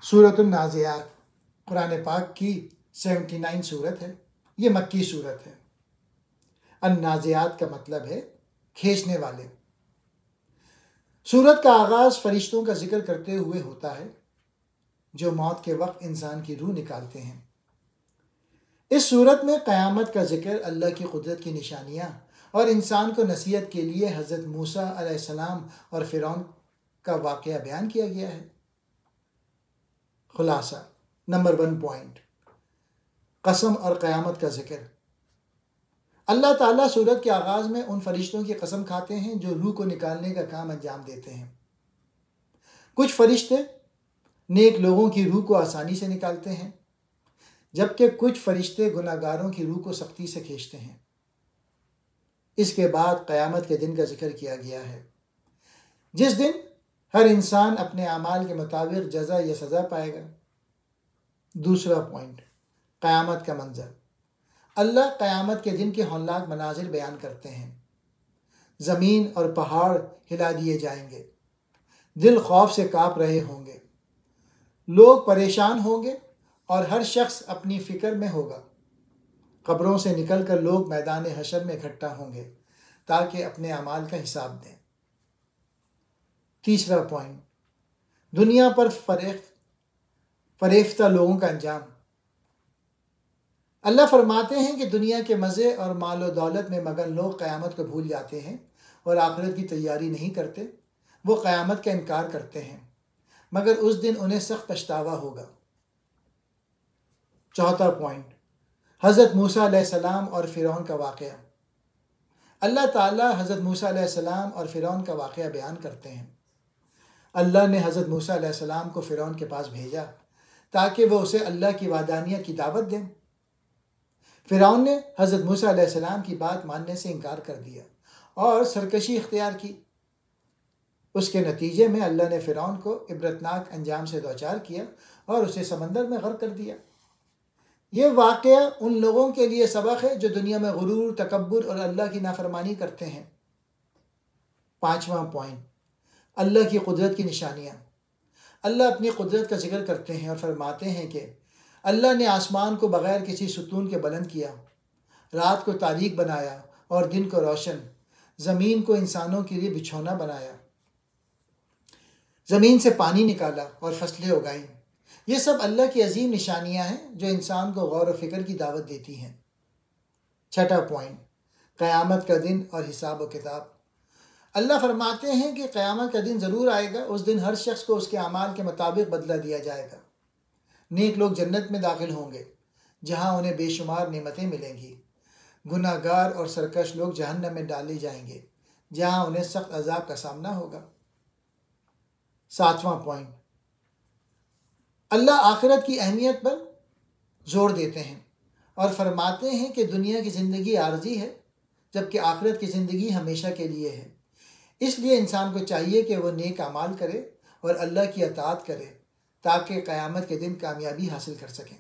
سورۃ النازعات قرآن پاک کی 79 سورت ہے۔ یہ مکی سورت ہے۔ النازعات کا مطلب ہے کھینچنے والے۔ سورت کا آغاز فرشتوں کا ذکر کرتے ہوئے ہوتا ہے جو موت کے وقت انسان کی روح نکالتے ہیں۔ اس سورت میں قیامت کا ذکر، اللہ کی قدرت کی نشانیاں اور انسان کو نصیحت کے لیے حضرت موسیٰ علیہ السلام اور فرعون کا واقعہ بیان کیا گیا ہے۔ خلاصہ نمبر 1 پوائنٹ، قسم اور قیامت کا ذکر۔ اللہ تعالیٰ سورت کے آغاز میں ان فرشتوں کی قسم کھاتے ہیں جو روح کو نکالنے کا کام انجام دیتے ہیں۔ کچھ فرشتے نیک لوگوں کی روح کو آسانی سے نکالتے ہیں، جبکہ کچھ فرشتے گناہ گاروں کی روح کو سختی سے کھینچتے ہیں۔ اس کے بعد قیامت کے دن کا ذکر کیا گیا ہے، جس دن ہر انسان اپنے اعمال کے مطابق جزا یا سزا پائے گا۔ دوسرا پوائنٹ، قیامت کا منظر۔ اللہ قیامت کے دن کے ہولناک مناظر بیان کرتے ہیں۔ زمین اور پہاڑ ہلا دیے جائیں گے، دل خوف سے کانپ رہے ہوں گے، لوگ پریشان ہوں گے اور ہر شخص اپنی فکر میں ہوگا۔ قبروں سے نکل کر لوگ میدان حشر میں اکٹھا ہوں گے تاکہ اپنے اعمال کا حساب دیں۔ تیسرا پوائنٹ، دنیا پر فریفتہ لوگوں کا انجام۔ اللہ فرماتے ہیں کہ دنیا کے مزے اور مال و دولت میں مگن لوگ قیامت کو بھول جاتے ہیں اور آخرت کی تیاری نہیں کرتے۔ وہ قیامت کا انکار کرتے ہیں، مگر اس دن انہیں سخت پچھتاوا ہوگا۔ چوتھا پوائنٹ، حضرت موسیٰ علیہ السلام اور فرعون کا واقعہ۔ اللہ تعالیٰ حضرت موسیٰ علیہ السلام اور فرعون کا واقعہ بیان کرتے ہیں۔ اللہ نے حضرت موسیٰ علیہ السلام کو فرعون کے پاس بھیجا تاکہ وہ اسے اللہ کی وحدانیت کی دعوت دیں۔ فرعون نے حضرت موسیٰ علیہ السلام کی بات ماننے سے انکار کر دیا اور سرکشی اختیار کی۔ اس کے نتیجے میں اللہ نے فرعون کو عبرتناک انجام سے دوچار کیا اور اسے سمندر میں غرق کر دیا۔ یہ واقعہ ان لوگوں کے لیے سبق ہے جو دنیا میں غرور، تکبر اور اللہ کی نافرمانی کرتے ہیں۔ پانچواں پوائنٹ، اللہ کی قدرت کی نشانیاں۔ اللہ اپنی قدرت کا ذکر کرتے ہیں اور فرماتے ہیں کہ اللہ نے آسمان کو بغیر کسی ستون کے بلند کیا، رات کو تاریک بنایا اور دن کو روشن، زمین کو انسانوں کے لیے بچھونا بنایا، زمین سے پانی نکالا اور فصلیں اگائیں۔ یہ سب اللہ کی عظیم نشانیاں ہیں جو انسان کو غور و فکر کی دعوت دیتی ہیں۔ چھٹا پوائنٹ، قیامت کا دن اور حساب و کتاب۔ اللہ فرماتے ہیں کہ قیامت کا دن ضرور آئے گا۔ اس دن ہر شخص کو اس کے اعمال کے مطابق بدلہ دیا جائے گا۔ نیک لوگ جنت میں داخل ہوں گے جہاں انہیں بے شمار نعمتیں ملیں گی۔ گناہ گار اور سرکش لوگ جہنم میں ڈالے جائیں گے جہاں انہیں سخت عذاب کا سامنا ہوگا۔ ساتواں پوائنٹ، اللہ آخرت کی اہمیت پر زور دیتے ہیں اور فرماتے ہیں کہ دنیا کی زندگی عارضی ہے جبکہ آخرت کی زندگی ہمیشہ کے لیے ہے۔ اس لیے انسان کو چاہیے کہ وہ نیک اعمال کرے اور اللہ کی اطاعت کرے تاکہ قیامت کے دن کامیابی حاصل کر سکیں۔